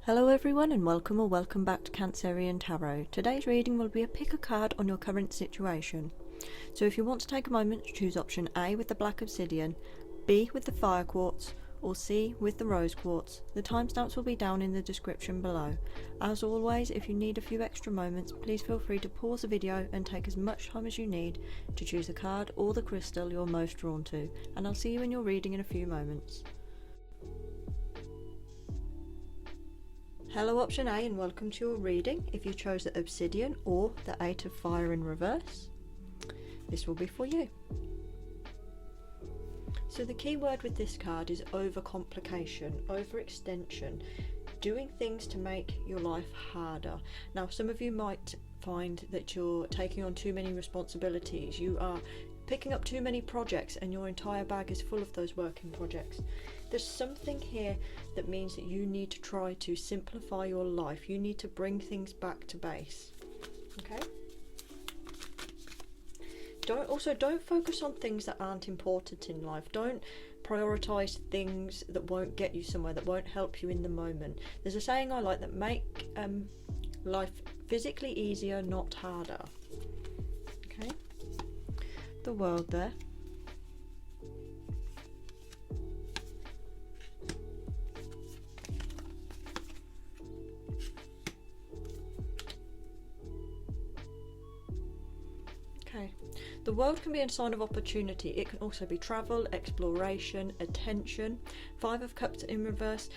Hello everyone and welcome back to Cancerian Tarot. Today's reading will be a pick a card on your current situation. So if you want to take a moment to choose option A with the black obsidian, B with the fire quartz, or C with the rose quartz, the timestamps will be down in the description below. As always, if you need a few extra moments, please feel free to pause the video and take as much time as you need to choose the card or the crystal you're most drawn to, and I'll see you in your reading in a few moments. Hello option A and welcome to your reading. If you chose the obsidian or the 8 of fire in reverse, this will be for you. So the key word with this card is overcomplication, overextension, doing things to make your life harder. Now some of you might find that you're taking on too many responsibilities, you are picking up too many projects and your entire bag is full of those working projects. There's something here that means that you need to try to simplify your life. You need to bring things back to base. Okay? Don't focus on things that aren't important in life. Don't prioritize things that won't get you somewhere, that won't help you in the moment. There's a saying I like that make life physically easier, not harder. Okay? The world there. Okay. The world can be a sign of opportunity. It can also be travel, exploration, attention. 5 of Cups in reverse,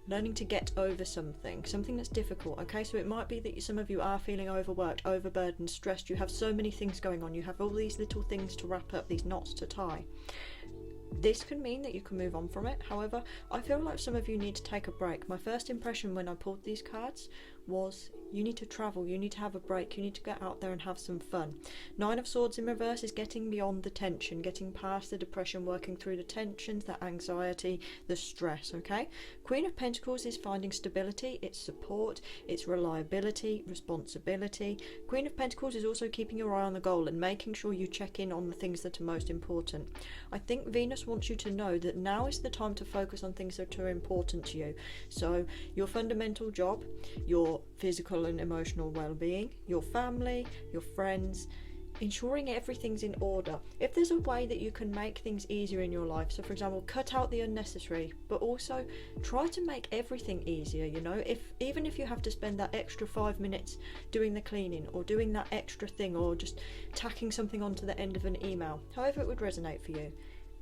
learning to get over something that's difficult. Okay, so it might be that some of you are feeling overworked, overburdened, stressed. You have so many things going on. You have all these little things to wrap up, these knots to tie. This can mean that you can move on from it. However, I feel like some of you need to take a break. My first impression when I pulled these cards was you need to travel, you need to have a break, you need to get out there and have some fun. 9 of Swords in reverse is getting beyond the tension, getting past the depression, working through the tensions, the anxiety, the stress, okay? Queen of Pentacles is finding stability, it's support, it's reliability, responsibility. Queen of Pentacles is also keeping your eye on the goal and making sure you check in on the things that are most important. I think Venus wants you to know that now is the time to focus on things that are important to you. So your fundamental job, your physical and emotional well-being, your family, your friends, ensuring everything's in order. If there's a way that you can make things easier in your life, so for example cut out the unnecessary, but also try to make everything easier, you know, even if you have to spend that extra 5 minutes doing the cleaning or doing that extra thing or just tacking something onto the end of an email, however it would resonate for you,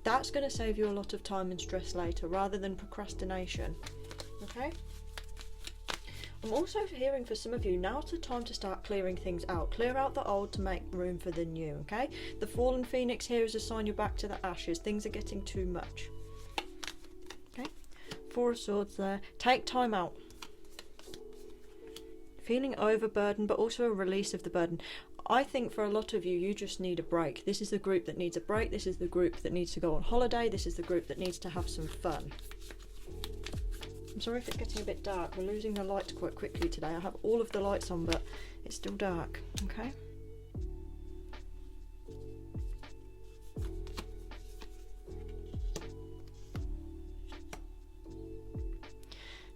that's going to save you a lot of time and stress later rather than procrastination. Okay? I'm also hearing for some of you, now's the time to start clearing things out. Clear out the old to make room for the new, okay? The fallen phoenix here is a sign you're back to the ashes. Things are getting too much. Okay? 4 of Swords there. Take time out. Feeling overburdened, but also a release of the burden. I think for a lot of you, you just need a break. This is the group that needs a break. This is the group that needs to go on holiday. This is the group that needs to have some fun. I'm sorry if it's getting a bit dark. We're losing the light quite quickly today. I have all of the lights on, but it's still dark. Okay.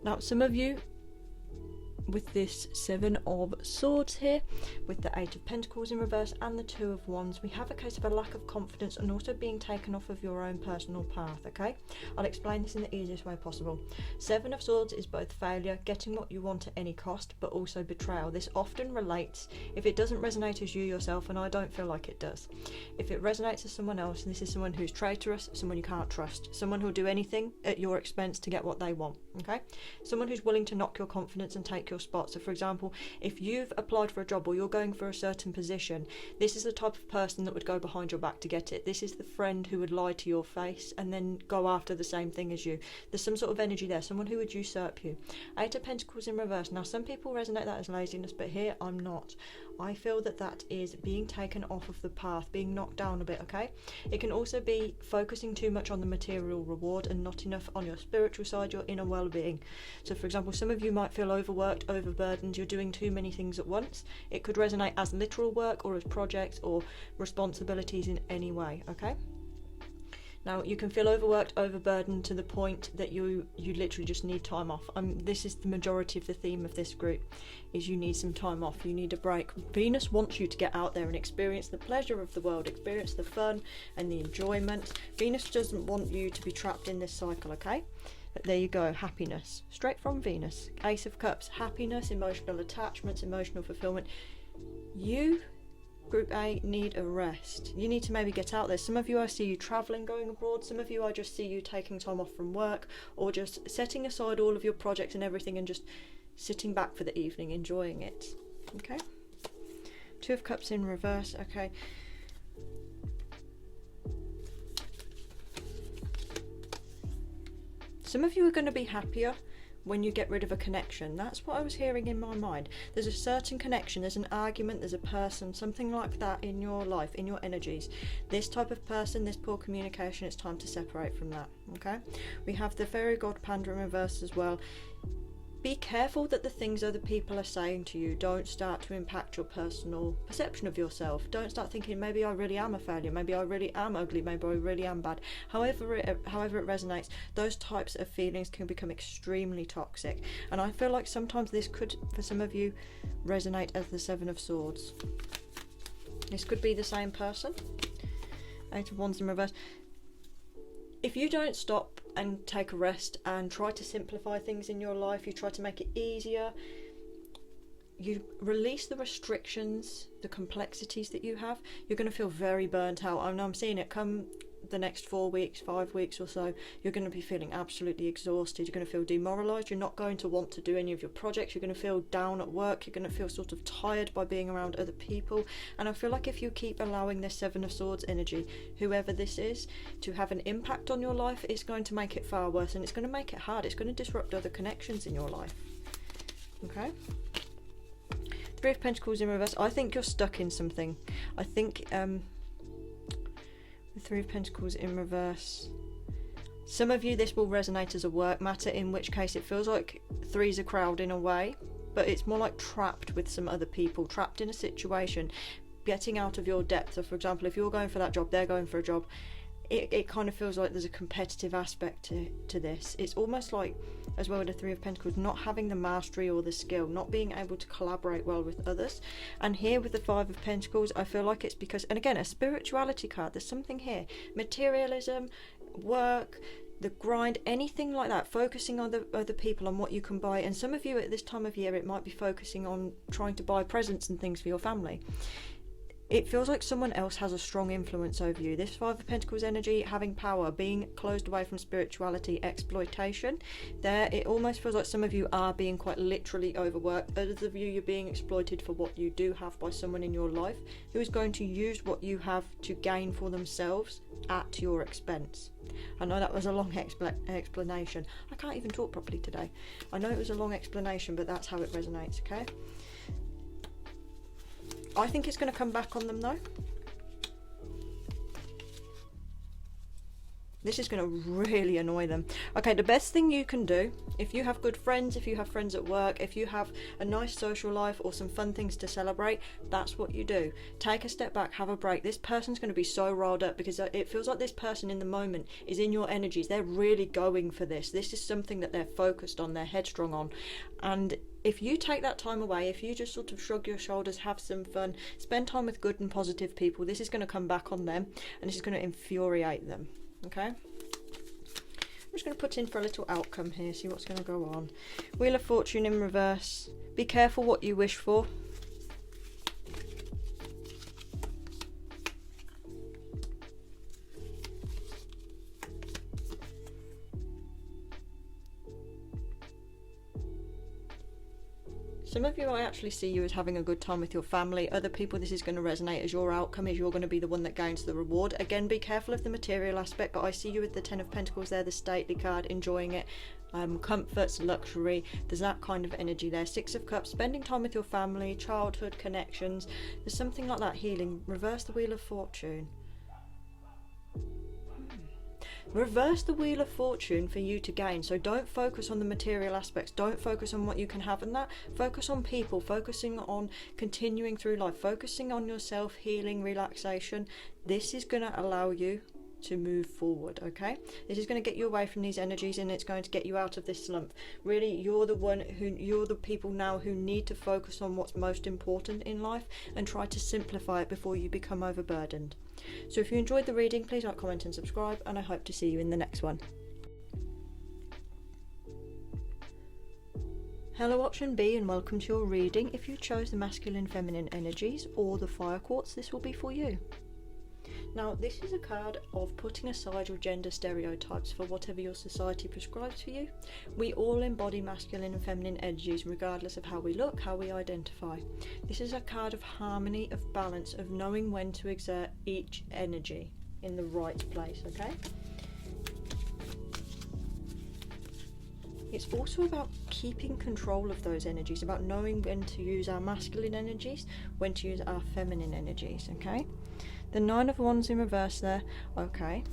Now, some of you, with this 7 of Swords here, with the 8 of Pentacles in reverse and the 2 of Wands, we have a case of a lack of confidence and also being taken off of your own personal path, okay? I'll explain this in the easiest way possible. 7 of Swords is both failure, getting what you want at any cost, but also betrayal. This often relates, if it doesn't resonate as you yourself, and I don't feel like it does, if it resonates as someone else, this is someone who's traitorous, someone you can't trust, someone who'll do anything at your expense to get what they want, okay? Someone who's willing to knock your confidence and take your spot. So for example, if you've applied for a job or you're going for a certain position, this is the type of person that would go behind your back to get it. This is the friend who would lie to your face and then go after the same thing as you. There's some sort of energy there, someone who would usurp you. 8 of Pentacles in reverse. Now some people resonate that as laziness, but here I'm not. I feel that that is being taken off of the path, being knocked down a bit, okay? It can also be focusing too much on the material reward and not enough on your spiritual side, your inner well-being. So for example, some of you might feel overworked, overburdened, you're doing too many things at once. It could resonate as literal work or as projects or responsibilities in any way, okay? Now, you can feel overworked, overburdened to the point that you literally just need time off. This is the majority of the theme of this group, is you need some time off, you need a break. Venus wants you to get out there and experience the pleasure of the world, experience the fun and the enjoyment. Venus doesn't want you to be trapped in this cycle, okay? But there you go, happiness. Straight from Venus. Ace of Cups, happiness, emotional attachments, emotional fulfillment. You, Group A, need a rest. You need to maybe get out there. Some of you, I see you travelling, going abroad. Some of you, I just see you taking time off from work, or just setting aside all of your projects and everything and just sitting back for the evening, enjoying it. Okay? Two of Cups in reverse. Okay. Some of you are going to be happier when you get rid of a connection. That's what I was hearing in my mind. There's a certain connection, there's an argument, there's a person, something like that in your life, in your energies. This type of person, this poor communication, it's time to separate from that. Okay? We have the fairy god Panda in reverse as well. Be careful that the things other people are saying to you don't start to impact your personal perception of yourself. Don't start thinking, maybe I really am a failure, maybe I really am ugly, maybe I really am bad. However it resonates, those types of feelings can become extremely toxic. And I feel like sometimes this could, for some of you, resonate as the Seven of Swords. This could be the same person. Eight of Wands in reverse. If you don't stop and take a rest and try to simplify things in your life, you try to make it easier, you release the restrictions, the complexities that you have, you're going to feel very burnt out. I know I'm seeing it come the next 4 weeks, 5 weeks or so. You're going to be feeling absolutely exhausted. You're going to feel demoralised. You're not going to want to do any of your projects. You're going to feel down at work. You're going to feel sort of tired by being around other people. And I feel like if you keep allowing this Seven of Swords energy, whoever this is, to have an impact on your life, it's going to make it far worse, and it's going to make it hard. It's going to disrupt other connections in your life. Okay? Three of Pentacles in reverse. I think you're stuck in something. I think the Three of Pentacles in reverse. Some of you, this will resonate as a work matter, in which case it feels like threes are crowding away, but it's more like trapped with some other people, trapped in a situation, getting out of your depth. So for example, if you're going for that job, they're going for a job, it kind of feels like there's a competitive aspect to this. It's almost like, as well with the Three of Pentacles, not having the mastery or the skill, not being able to collaborate well with others. And here with the Five of Pentacles, I feel like it's because, and again, a spirituality card, there's something here, materialism, work, the grind, anything like that, focusing on other people, on what you can buy. And some of you at this time of year, it might be focusing on trying to buy presents and things for your family. It feels like someone else has a strong influence over you. This Five of Pentacles energy, having power, being closed away from spirituality, exploitation. There, it almost feels like some of you are being quite literally overworked. Others of you, you're being exploited for what you do have by someone in your life who is going to use what you have to gain for themselves at your expense. I know that was a long explanation. I can't even talk properly today. I know it was a long explanation, but that's how it resonates, okay? I think it's going to come back on them though. This is going to really annoy them. Okay, the best thing you can do, if you have good friends, if you have friends at work, if you have a nice social life or some fun things to celebrate, that's what you do. Take a step back, have a break. This person's going to be so riled up because it feels like this person in the moment is in your energies. They're really going for this. This is something that they're focused on, they're headstrong on. And if you take that time away, if you just sort of shrug your shoulders, have some fun, spend time with good and positive people, this is going to come back on them and this is going to infuriate them. Okay, I'm just going to put in for a little outcome here, see what's going to go on. Wheel of Fortune in reverse. Be careful what you wish for. Some of you, I actually see you as having a good time with your family. Other people, this is going to resonate as your outcome, is you're going to be the one that gains the reward. Again, be careful of the material aspect, but I see you with the Ten of Pentacles there, the stately card, enjoying it. Comforts, luxury, there's that kind of energy there. Six of Cups, spending time with your family, childhood connections. There's something like that, healing. Reverse the Wheel of Fortune. Reverse the Wheel of Fortune for you to gain. So don't focus on the material aspects, don't focus on what you can have in that, focus on people, focusing on continuing through life, focusing on yourself, healing, relaxation. This is going to allow you to move forward. Okay, this is going to get you away from these energies, and it's going to get you out of this slump. Really, you're the people now who need to focus on what's most important in life and try to simplify it before you become overburdened. So if you enjoyed the reading, please like, comment and subscribe, and I hope to see you in the next one. Hello option B, and welcome to your reading. If you chose the masculine feminine energies or the fire quartz, this will be for you. Now, this is a card of putting aside your gender stereotypes for whatever your society prescribes for you. We all embody masculine and feminine energies regardless of how we look, how we identify. This is a card of harmony, of balance, of knowing when to exert each energy in the right place, okay? It's also about keeping control of those energies, about knowing when to use our masculine energies, when to use our feminine energies, okay? The Nine of Wands in reverse there, okay.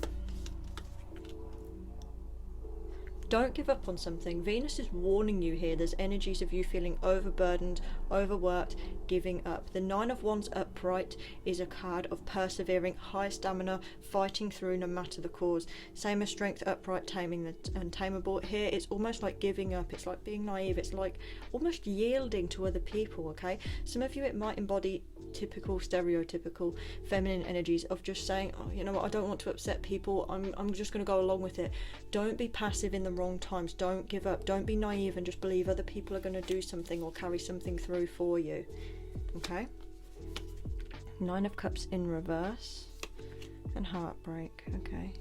Don't give up on something. Venus is warning you here. There's energies of you feeling overburdened, overworked, giving up. The Nine of Wands upright is a card of persevering, high stamina, fighting through no matter the cause. Same as strength upright, taming the untamable. Here it's almost like giving up. It's like being naive. It's like almost yielding to other people, okay? Some of you, it might embody typical stereotypical feminine energies of just saying, oh, you know what, I don't want to upset people, I'm just going to go along with it. Don't be passive in the wrong times. Don't give up. Don't be naive and just believe other people are going to do something or carry something through for you. Okay, Nine of Cups in reverse and heartbreak. Okay,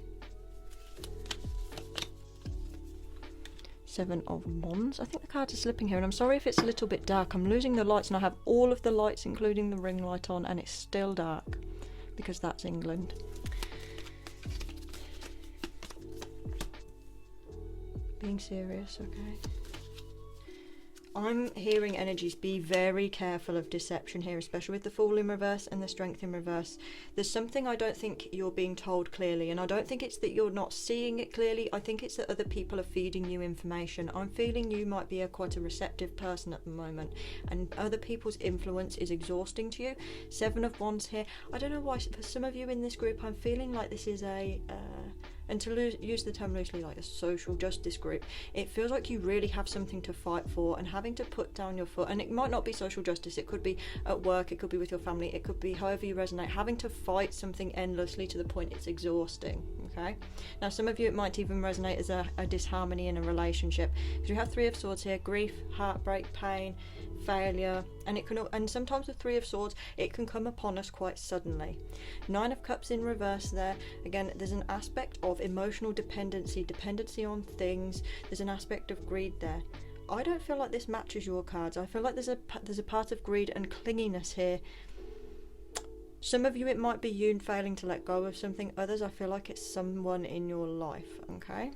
Seven of Wands. I think the cards are slipping here, and I'm sorry if it's a little bit dark. I'm losing the lights, and I have all of the lights including the ring light on, and it's still dark because that's England. Being serious, okay. I'm hearing energies, be very careful of deception here, especially with the Fool in reverse and the Strength in reverse. There's something I don't think you're being told clearly, and I don't think it's that you're not seeing it clearly. I think it's that other people are feeding you information. I'm feeling you might be quite a receptive person at the moment, and other people's influence is exhausting to you. Seven of Wands here. I don't know why, for some of you in this group, I'm feeling like this is a and to use the term loosely, like a social justice group. It feels like you really have something to fight for, and having to put down your foot, and it might not be social justice, it could be at work, it could be with your family, it could be however you resonate, having to fight something endlessly to the point it's exhausting, okay? Now some of you, it might even resonate as a disharmony in a relationship, because we have Three of Swords here, grief, heartbreak, pain, failure, and sometimes with Three of Swords it can come upon us quite suddenly. Nine of Cups in reverse there. Again, there's an aspect of emotional dependency on things. There's an aspect of greed there. I don't feel like this matches your cards. I feel like there's a part of greed and clinginess here. Some of you, it might be you failing to let go of something. Others, I feel like it's someone in your life, okay?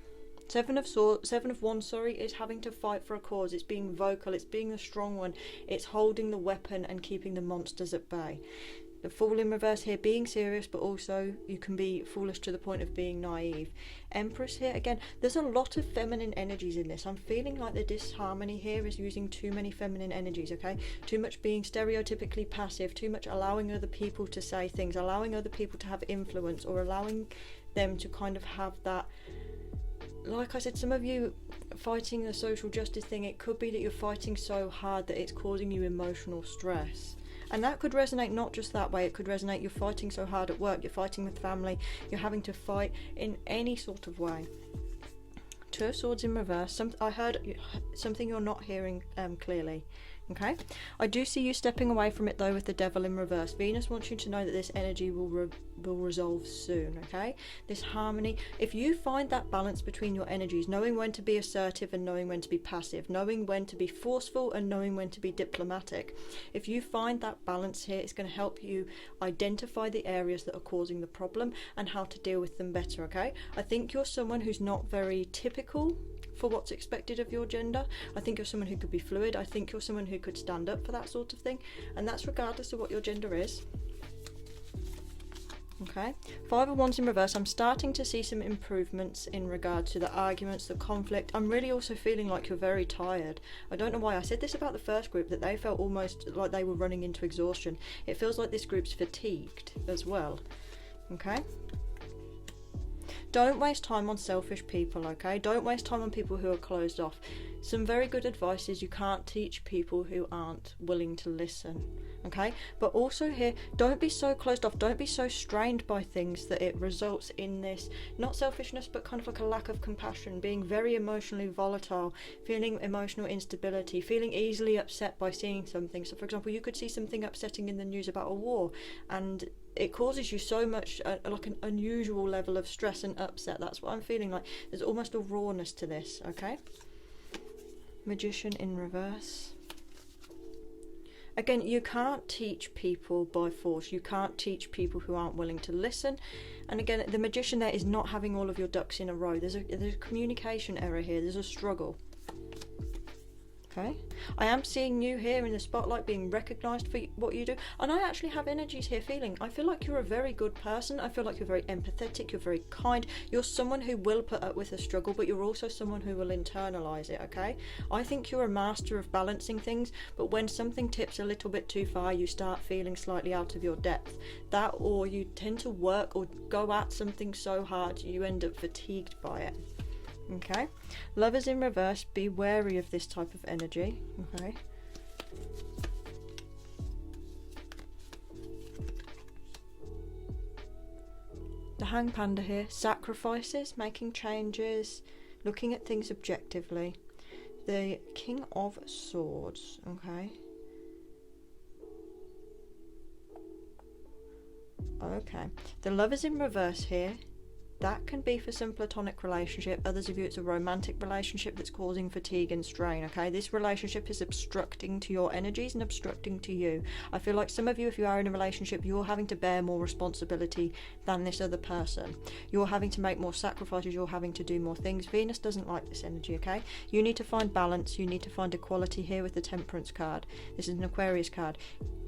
Seven of Wands, is having to fight for a cause. It's being vocal, it's being the strong one, it's holding the weapon and keeping the monsters at bay. The Fool in reverse here, being serious, but also you can be foolish to the point of being naive. Empress here, again, there's a lot of feminine energies in this. I'm feeling like the disharmony here is using too many feminine energies, okay? Too much being stereotypically passive, too much allowing other people to say things, allowing other people to have influence, or allowing them to kind of have that. Like I said, some of you fighting the social justice thing, it could be that you're fighting so hard that it's causing you emotional stress. And that could resonate not just that way, it could resonate you're fighting so hard at work, you're fighting with family, you're having to fight in any sort of way. Two of Swords in reverse. I heard something you're not hearing clearly. Okay, I do see you stepping away from it though with the Devil in reverse. Venus wants you to know that this energy will resolve soon, okay? This harmony, if you find that balance between your energies, knowing when to be assertive and knowing when to be passive, knowing when to be forceful and knowing when to be diplomatic, if you find that balance here, it's going to help you identify the areas that are causing the problem and how to deal with them better, okay? I think you're someone who's not very typical for what's expected of your gender. I think you're someone who could be fluid. I think you're someone who could stand up for that sort of thing, and that's regardless of what your gender is. Okay, Five of Wands in reverse. I'm starting to see some improvements in regard to the arguments, the conflict. I'm really also feeling like you're very tired. I don't know why. I said this about the first group, that they felt almost like they were running into exhaustion. It feels like this group's fatigued as well. Okay, Don't waste time on selfish people, okay? Don't waste time on people who are closed off. Some very good advice is you can't teach people who aren't willing to listen, okay? But also here, don't be so closed off, don't be so strained by things that it results in this, not selfishness, but kind of like a lack of compassion, being very emotionally volatile, feeling emotional instability, feeling easily upset by seeing something. So for example, you could see something upsetting in the news about a war, and it causes you so much like an unusual level of stress and upset. That's what I'm feeling like. There's almost a rawness to this, okay? Magician in reverse. Again, you can't teach people by force. You can't teach people who aren't willing to listen. And again, the magician there is not having all of your ducks in a row. There's a communication error here. There's a struggle. Okay, I am seeing you here in the spotlight being recognised for what you do, and I actually have energies here feeling. I feel like you're a very good person. I feel like you're very empathetic, you're very kind, you're someone who will put up with a struggle, but you're also someone who will internalise it, okay? I think you're a master of balancing things, but when something tips a little bit too far, you start feeling slightly out of your depth. That, or you tend to work or go at something so hard you end up fatigued by it. Okay, Lovers in reverse, be wary of this type of energy. Okay, the Hanged Panda here, sacrifices, making changes, looking at things objectively. The King of Swords. Okay, the Lovers in reverse here. That can be for some platonic relationship. Others of you, it's a romantic relationship that's causing fatigue and strain, okay? This relationship is obstructing to your energies and obstructing to you. I feel like some of you, if you are in a relationship, you're having to bear more responsibility than this other person. You're having to make more sacrifices. You're having to do more things. Venus doesn't like this energy, okay? You need to find balance. You need to find equality here with the Temperance card. This is an Aquarius card.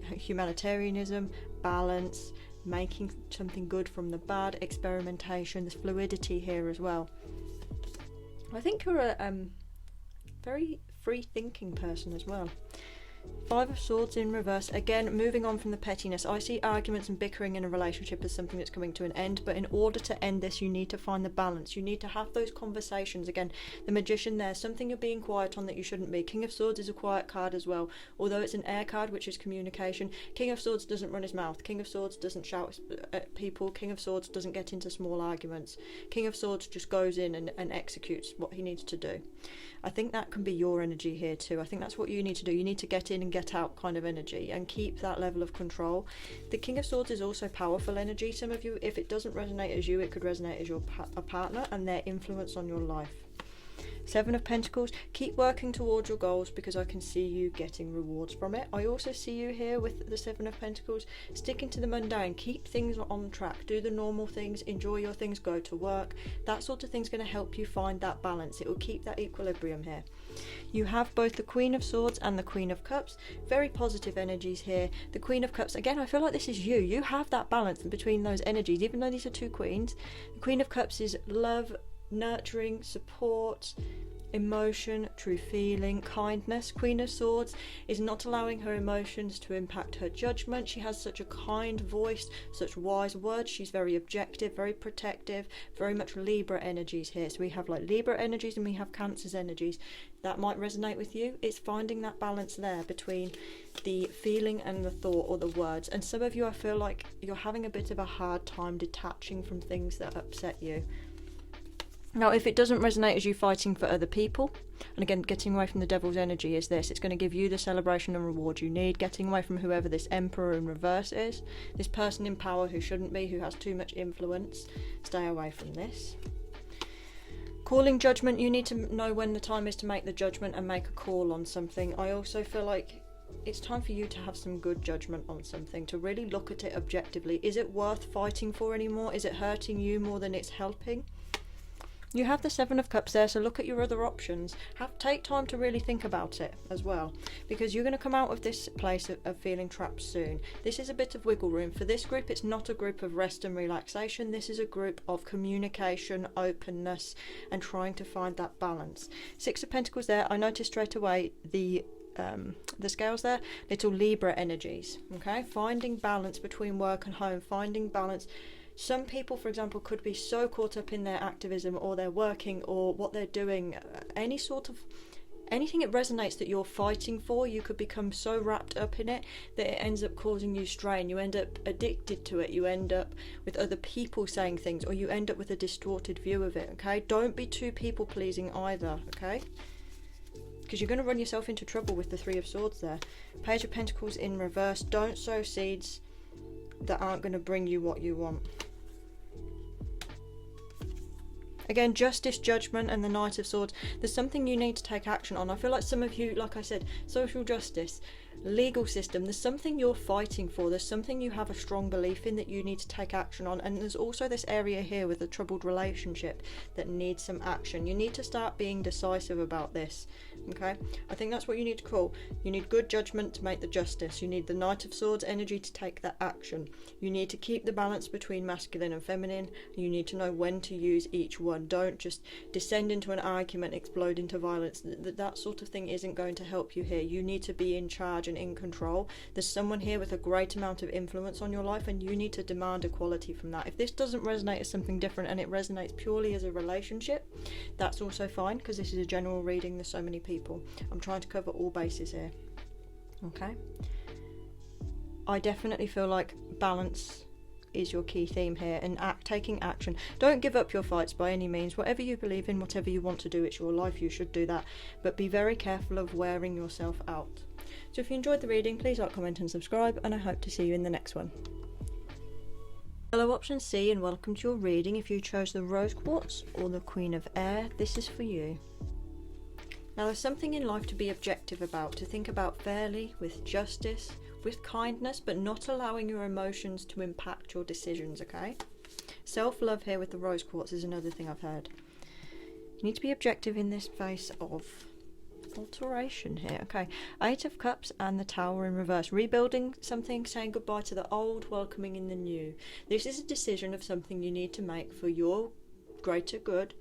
Humanitarianism, balance, making something good from the bad, experimentation, there's fluidity here as well. I think you're a very free thinking person as well. Five of Swords in reverse. Again, moving on from the pettiness. I see arguments and bickering in a relationship as something that's coming to an end, but in order to end this, you need to find the balance. You need to have those conversations. Again, the Magician there, something you're being quiet on that you shouldn't be. King of Swords is a quiet card as well. Although it's an air card, which is communication, King of Swords doesn't run his mouth. King of Swords doesn't shout at people. King of Swords doesn't get into small arguments. King of Swords just goes in and executes what he needs to do. I think that can be your energy here too. I think that's what you need to do. You need to get in and get out kind of energy and keep that level of control. The King of Swords is also powerful energy. Some of you, if it doesn't resonate as you, it could resonate as your a partner and their influence on your life. Seven of Pentacles, keep working towards your goals because I can see you getting rewards from it. I also see you here with the Seven of Pentacles, sticking to the mundane, keep things on track, do the normal things, enjoy your things, go to work. That sort of thing's going to help you find that balance. It will keep that equilibrium here. You have both the Queen of Swords and the Queen of Cups. Very positive energies here. The Queen of Cups, again, I feel like this is you. You have that balance between those energies, even though these are two queens. The Queen of Cups is love, nurturing, support, emotion, true feeling, kindness. Queen of Swords is not allowing her emotions to impact her judgment. She has such a kind voice, such wise words. She's very objective, very protective, very much Libra energies here. So we have like Libra energies and we have Cancer's energies. That might resonate with you. It's finding that balance there between the feeling and the thought or the words. And some of you, I feel like you're having a bit of a hard time detaching from things that upset you. Now, if it doesn't resonate as you fighting for other people, and again, getting away from the devil's energy is this, it's going to give you the celebration and reward you need. Getting away from whoever this Emperor in reverse is, this person in power who shouldn't be, who has too much influence, stay away from this. Calling judgment, you need to know when the time is to make the judgment and make a call on something. I also feel like it's time for you to have some good judgment on something, to really look at it objectively. Is it worth fighting for anymore? Is it hurting you more than it's helping? You have the Seven of Cups there, so look at your other options. Take time to really think about it as well, because you're going to come out of this place of feeling trapped soon. This is a bit of wiggle room. For this group, it's not a group of rest and relaxation. This is a group of communication, openness, and trying to find that balance. Six of Pentacles there, I noticed straight away the scales there, little Libra energies, okay? Finding balance between work and home, finding balance. Some people, for example, could be so caught up in their activism or their working or what they're doing, anything it resonates that you're fighting for, you could become so wrapped up in it that it ends up causing you strain. You end up addicted to it. You end up with other people saying things, or you end up with a distorted view of it, okay? Don't be too people pleasing either, okay? Because you're going to run yourself into trouble with the Three of Swords there. Page of Pentacles in reverse. Don't sow seeds that aren't going to bring you what you want. Again, justice, judgment, and the Knight of Swords. There's something you need to take action on. I feel like some of you, like I said, social justice, legal system, there's something you're fighting for. There's something you have a strong belief in that you need to take action on. And there's also this area here with a troubled relationship that needs some action. You need to start being decisive about this. Okay, I think that's what you need to call. You need good judgment to make the justice. You need the Knight of Swords energy to take that action. You need to keep the balance between masculine and feminine. You need to know when to use each one. Don't just descend into an argument, explode into violence. That sort of thing isn't going to help you here. You need to be in charge and in control. There's someone here with a great amount of influence on your life, and you need to demand equality from that. If this doesn't resonate as something different and it resonates purely as a relationship, that's also fine, because this is a general reading. There's so many people. I'm trying to cover all bases here. Okay, I definitely feel like balance is your key theme here, and taking action. Don't give up your fights by any means. Whatever you believe in, whatever you want to do, it's your life, you should do that, but be very careful of wearing yourself out. So if you enjoyed the reading, please like, comment and subscribe, and I hope to see you in the next one. Hello option C, and welcome to your reading. If you chose the Rose Quartz or the Queen of Air, this is for you. Now, there's something in life to be objective about, to think about fairly, with justice, with kindness, but not allowing your emotions to impact your decisions, okay? Self-love here with the Rose Quartz is another thing I've heard. You need to be objective in this face of alteration here, okay? Eight of Cups and the Tower in reverse. Rebuilding something, saying goodbye to the old, welcoming in the new. This is a decision of something you need to make for your greater good,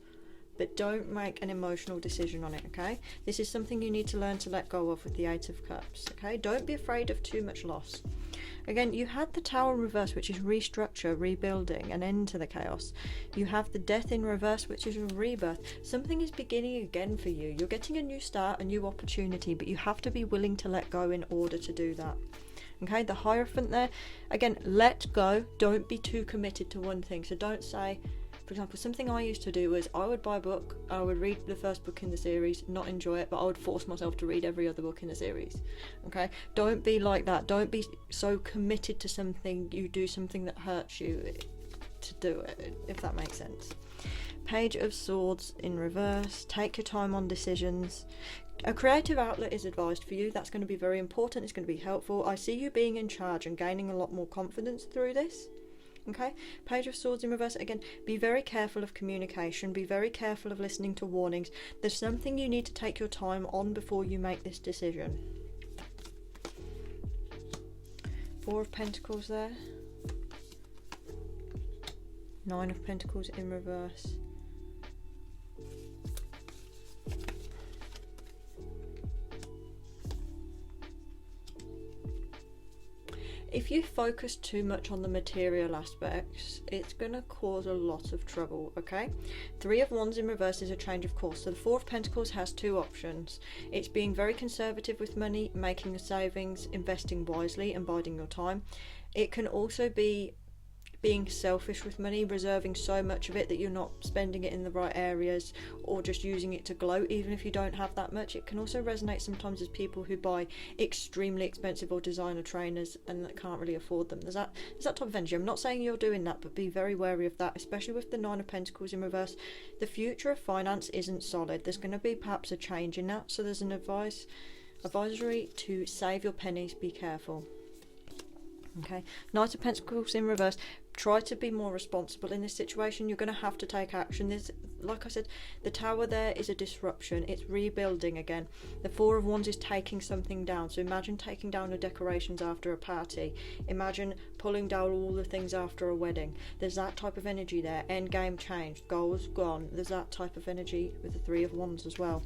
but don't make an emotional decision on it, okay? This is something you need to learn to let go of with the Eight of Cups, okay? Don't be afraid of too much loss. Again, you had the Tower in reverse, which is restructure, rebuilding, an end to the chaos. You have the Death in reverse, which is a rebirth. Something is beginning again for you. You're getting a new start, a new opportunity, but you have to be willing to let go in order to do that. Okay, the Hierophant there, again, let go. Don't be too committed to one thing. So don't say, for example, something I used to do was I would buy a book, I would read the first book in the series, not enjoy it, but I would force myself to read every other book in the series. Okay, don't be like that. Don't be so committed to something you do something that hurts you to do it, if that makes sense. Page of Swords in reverse. Take your time on decisions. A creative outlet is advised for you. That's going to be very important. It's going to be helpful. I see you being in charge and gaining a lot more confidence through this. Okay, Page of Swords in reverse. Again, be very careful of communication. Be very careful of listening to warnings. There's something you need to take your time on before you make this decision. Four of Pentacles there. Nine of Pentacles in reverse. If you focus too much on the material aspects, it's going to cause a lot of trouble, okay? Three of Wands in reverse is a change of course. So the Four of Pentacles has two options. It's being very conservative with money, making savings, investing wisely, and biding your time. It can also be being selfish with money, reserving so much of it that you're not spending it in the right areas, or just using it to gloat even if you don't have that much. It can also resonate sometimes as people who buy extremely expensive or designer trainers and that can't really afford them. There's that type of energy. I'm not saying you're doing that, but be very wary of that, especially with the Nine of Pentacles in reverse. The future of finance isn't solid. There's going to be perhaps a change in that, so there's an advisory to save your pennies. Be careful. Okay, Knight of Pentacles in reverse. Try to be more responsible in this situation. You're going to have to take action. There's like I said, the Tower there is a disruption. It's rebuilding again. The Four of Wands is taking something down. So imagine taking down the decorations after a party. Imagine pulling down all the things after a wedding. There's that type of energy there. End game changed. Goals gone. There's that type of energy with the Three of Wands as well.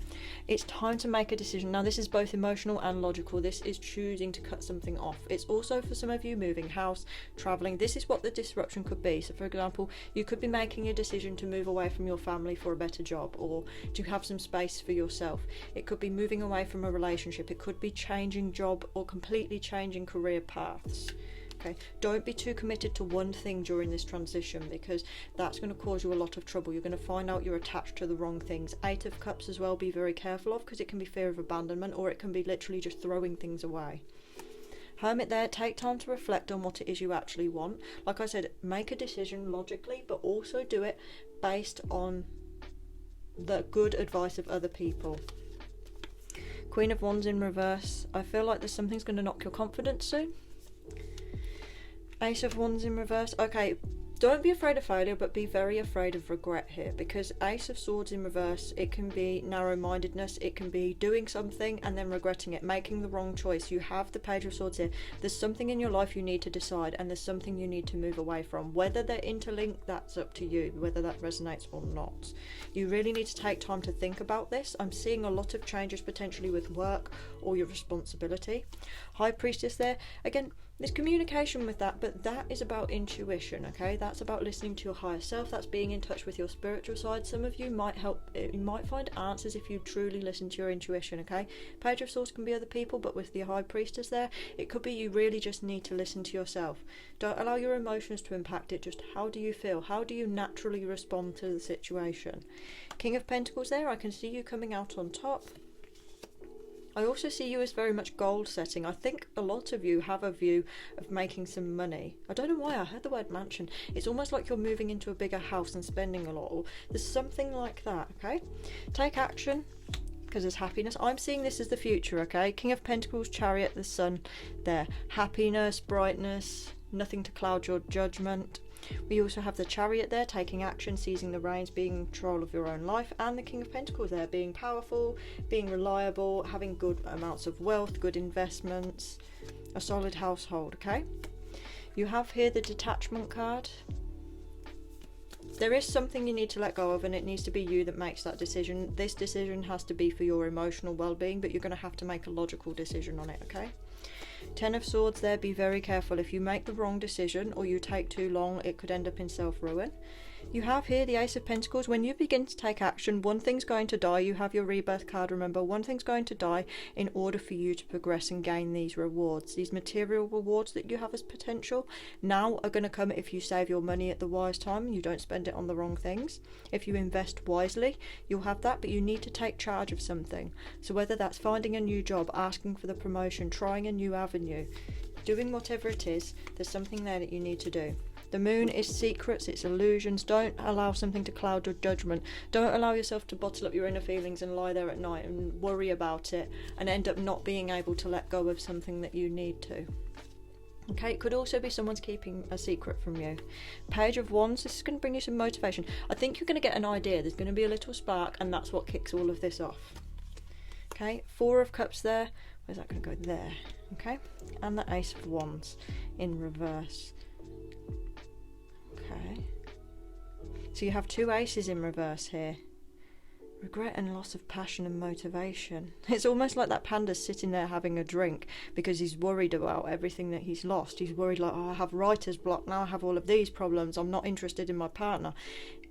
It's time to make a decision. Now this is both emotional and logical. This is choosing to cut something off. It's also for some of you moving house, travelling. This is what the disruption could be. So for example, you could be making a decision to move away from your family for a better job, or to have some space for yourself. It could be moving away from a relationship. It could be changing job or completely changing career paths. Okay, don't be too committed to one thing during this transition, because that's going to cause you a lot of trouble. You're going to find out you're attached to the wrong things. Eight of Cups as well, be very careful of, because it can be fear of abandonment, or it can be literally just throwing things away. Hermit there, take time to reflect on what it is you actually want. Like I said, make a decision logically, but also do it based on the good advice of other people. Queen of Wands in reverse. I feel like there's something's going to knock your confidence soon. Ace of Wands in reverse. Okay, don't be afraid of failure, but be very afraid of regret here, because Ace of Swords in reverse, it can be narrow-mindedness, it can be doing something and then regretting it, making the wrong choice. You have the Page of Swords here. There's something in your life you need to decide, and there's something you need to move away from. Whether they're interlinked, that's up to you, whether that resonates or not. You really need to take time to think about this. I'm seeing a lot of changes potentially with work or your responsibility. High Priestess there, again, there's communication with that, but that is about intuition, okay? That's about listening to your higher self. That's being in touch with your spiritual side. Some of you might find answers if you truly listen to your intuition, okay? Page of Swords can be other people, but with the High Priestess there, it could be you really just need to listen to yourself. Don't allow your emotions to impact it. Just how do you feel? How do you naturally respond to the situation? King of Pentacles there, I can see you coming out on top. I also see you as very much goal setting. I think a lot of you have a view of making some money. I don't know why I heard the word mansion. It's almost like you're moving into a bigger house and spending a lot. Or there's something like that, okay? Take action, because there's happiness. I'm seeing this as the future, okay? King of Pentacles, Chariot, the Sun there. Happiness, brightness, nothing to cloud your judgment. We also have the Chariot there, taking action, seizing the reins, being in control of your own life, and the King of Pentacles there, being powerful, being reliable, having good amounts of wealth, good investments, a solid household, okay? You have here the Detachment card. There is something you need to let go of, and it needs to be you that makes that decision. This decision has to be for your emotional well-being, but you're going to have to make a logical decision on it, okay? Ten of Swords there, be very careful. If you make the wrong decision or you take too long, it could end up in self-ruin. You have here the Ace of Pentacles. When you begin to take action, one thing's going to die. You have your Rebirth card, remember. One thing's going to die in order for you to progress and gain these rewards. These material rewards that you have as potential now are going to come if you save your money at the wise time and you don't spend it on the wrong things. If you invest wisely, you'll have that, but you need to take charge of something. So whether that's finding a new job, asking for the promotion, trying a new avenue, doing whatever it is, there's something there that you need to do. The moon is secrets, it's illusions. Don't allow something to cloud your judgment. Don't allow yourself to bottle up your inner feelings and lie there at night and worry about it and end up not being able to let go of something that you need to. Okay, it could also be someone's keeping a secret from you. Page of Wands, this is going to bring you some motivation. I think you're going to get an idea. There's going to be a little spark, and that's what kicks all of this off. Okay, Four of Cups there. Where's that going to go? There. Okay, and the Ace of Wands in reverse. Okay, so you have two aces in reverse here. Regret and loss of passion and motivation. It's almost like that panda's sitting there having a drink because he's worried about everything that he's lost. He's worried like, oh, I have writer's block now, I have all of these problems, I'm not interested in my partner.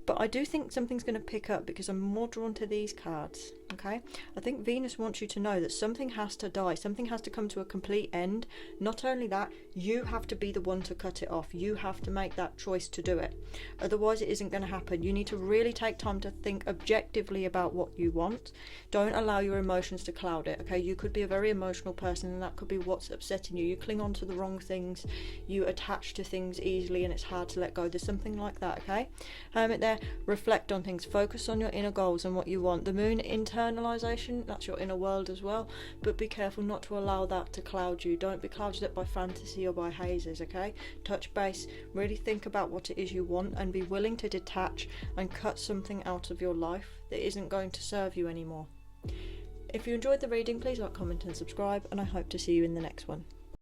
But I do think something's going to pick up because I'm more drawn to these cards, okay? I think Venus wants you to know that something has to die. Something has to come to a complete end. Not only that, you have to be the one to cut it off. You have to make that choice to do it. Otherwise, it isn't going to happen. You need to really take time to think objectively about what you want. Don't allow your emotions to cloud it, okay? You could be a very emotional person, and that could be what's upsetting you. You cling on to the wrong things. You attach to things easily, and it's hard to let go. There's something like that, okay? Hermit there. there, reflect on things, focus on your inner goals and what you want. The moon internalization, that's your inner world as well, but be careful not to allow that to cloud you. Don't be clouded up by fantasy or by hazes, okay? Touch base, really think about what it is you want and be willing to detach and cut something out of your life that isn't going to serve you anymore. If you enjoyed the reading, please like, comment and subscribe, and I hope to see you in the next one.